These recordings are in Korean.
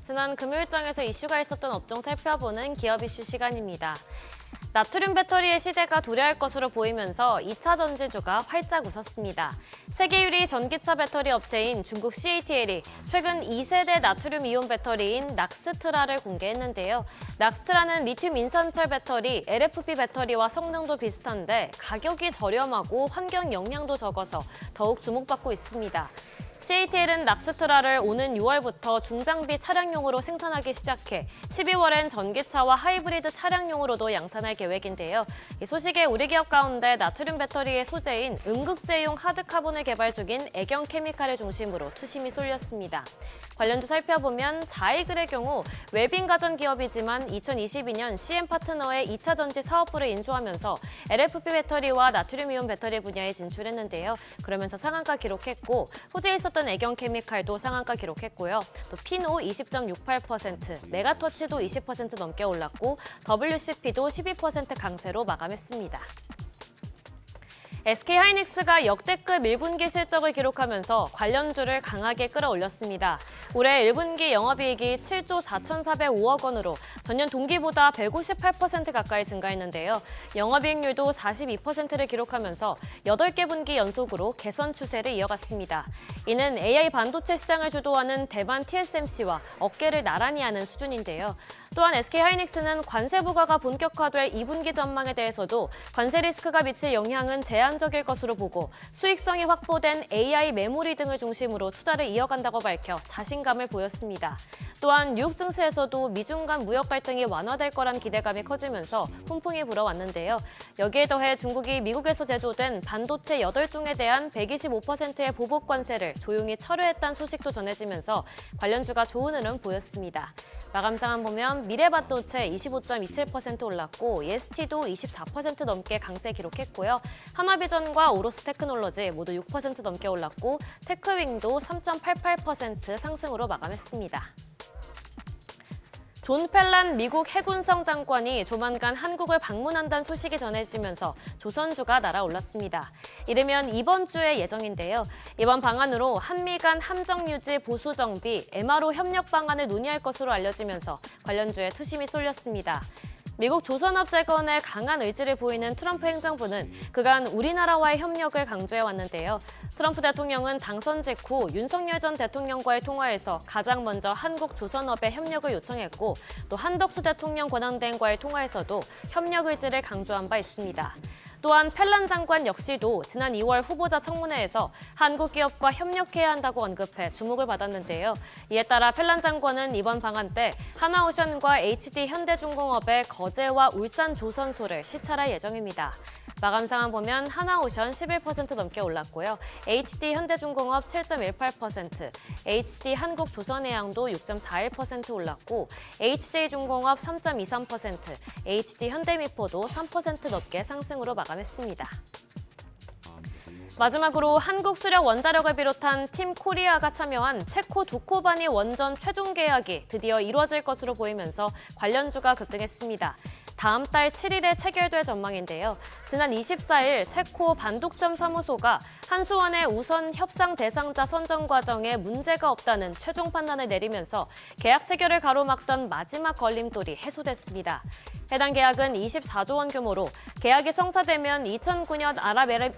지난 금요일장에서 이슈가 있었던 업종 살펴보는 기업 이슈 시간입니다. 나트륨 배터리의 시대가 도래할 것으로 보이면서 2차 전지주가 활짝 웃었습니다. 세계 유리 전기차 배터리 업체인 중국 CATL이 최근 2세대 나트륨 이온 배터리인 락스트라를 공개했는데요. 락스트라는 리튬 인산철 배터리, LFP 배터리와 성능도 비슷한데 가격이 저렴하고 환경 영향도 적어서 더욱 주목받고 있습니다. CATL은 락스트라를 오는 6월부터 중장비 차량용으로 생산하기 시작해 12월엔 전기차와 하이브리드 차량용으로도 양산할 계획인데요. 이 소식에 우리 기업 가운데 나트륨 배터리의 소재인 음극재용 하드카본을 개발 중인 애경케미칼을 중심으로 투심이 쏠렸습니다. 관련주 살펴보면 자이글의 경우 웰빙 가전 기업이지만 2022년 CM파트너의 2차 전지 사업부를 인수하면서 LFP 배터리와 나트륨 이온 배터리 분야에 진출했는데요. 그러면서 상한가 기록했고 호재에 있었던 애경케미칼도 상한가 기록했고요. 또 피노 20.68%, 메가터치도 20% 넘게 올랐고 WCP도 12% 강세로 마감했습니다. SK하이닉스가 역대급 1분기 실적을 기록하면서 관련주를 강하게 끌어올렸습니다. 올해 1분기 영업이익이 7조 4,405억 원으로 전년 동기보다 158% 가까이 증가했는데요. 영업이익률도 42%를 기록하면서 8개 분기 연속으로 개선 추세를 이어갔습니다. 이는 AI 반도체 시장을 주도하는 대만 TSMC와 어깨를 나란히 하는 수준인데요. 또한 SK하이닉스는 관세 부과가 본격화될 2분기 전망에 대해서도 관세 리스크가 미칠 영향은 제한적일 것으로 보고 수익성이 확보된 AI 메모리 등을 중심으로 투자를 이어간다고 밝혀 자신감을 보였습니다. 또한 뉴욕 증시에서도 미중 간 무역 갈등이 완화될 거란 기대감이 커지면서 훈풍이 불어왔는데요. 여기에 더해 중국이 미국에서 제조된 반도체 8종에 대한 125%의 보복 관세를 조용히 철회했다는 소식도 전해지면서 관련주가 좋은 흐름 보였습니다. 마감 상황 보면 미래반도체 25.27% 올랐고 EST도 24% 넘게 강세 기록했고요. 하나비전과 오로스 테크놀로지 모두 6% 넘게 올랐고 테크윙도 3.88% 상승으로 마감했습니다. 존 펠란 미국 해군성 장관이 조만간 한국을 방문한다는 소식이 전해지면서 조선주가 날아올랐습니다. 이르면 이번 주의 예정인데요. 이번 방안으로 한미 간 함정 유지 보수 정비, MRO 협력 방안을 논의할 것으로 알려지면서 관련주에 투심이 쏠렸습니다. 미국 조선업재건에 강한 의지를 보이는 트럼프 행정부는 그간 우리나라와의 협력을 강조해왔는데요. 트럼프 대통령은 당선 직후 윤석열 전 대통령과의 통화에서 가장 먼저 한국 조선업의 협력을 요청했고 또 한덕수 대통령 권한대행과의 통화에서도 협력 의지를 강조한 바 있습니다. 또한 펠란 장관 역시도 지난 2월 후보자 청문회에서 한국 기업과 협력해야 한다고 언급해 주목을 받았는데요. 이에 따라 펠란 장관은 이번 방한 때 하나오션과 HD 현대중공업의 거제와 울산 조선소를 시찰할 예정입니다. 마감 상황 보면 하나오션 11% 넘게 올랐고요. HD 현대중공업 7.18%, HD 한국조선해양도 6.41% 올랐고 HJ중공업 3.23%, HD 현대미포도 3% 넘게 상승으로 마감했습니다. 마지막으로 한국수력 원자력을 비롯한 팀 코리아가 참여한 체코 두코바니 원전 최종 계약이 드디어 이루어질 것으로 보이면서 관련주가 급등했습니다. 다음 달 7일에 체결될 전망인데요. 지난 24일 체코 반독점 사무소가 한수원의 우선 협상 대상자 선정 과정에 문제가 없다는 최종 판단을 내리면서 계약 체결을 가로막던 마지막 걸림돌이 해소됐습니다. 해당 계약은 24조 원 규모로 계약이 성사되면 2009년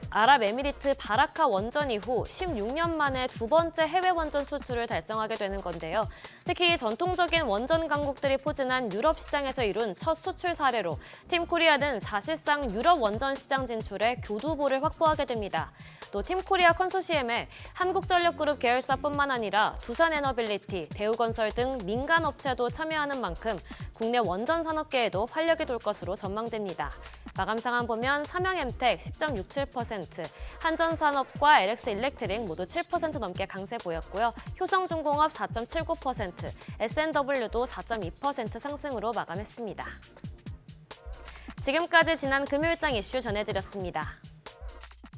아랍에미리트 바라카 원전 이후 16년 만에 두 번째 해외 원전 수출을 달성하게 되는 건데요. 특히 전통적인 원전 강국들이 포진한 유럽 시장에서 이룬 첫 수출 사례로 팀 코리아는 사실상 유럽 원전 시장 진출에 교두보를 확보하게 됩니다. 또 팀 코리아 컨소시엄에 한국전력그룹 계열사뿐만 아니라 두산에너빌리티, 대우건설 등 민간 업체도 참여하는 만큼 국내 원전 산업계에도 활력이 돌 것으로 전망됩니다. 마감 상황 보면 삼양엠텍 10.67%, 한전산업과 LX일렉트릭 모두 7% 넘게 강세 보였고요. 효성중공업 4.79%, S&W도 4.2% 상승으로 마감했습니다. 지금까지 지난 금요일장 이슈 전해드렸습니다.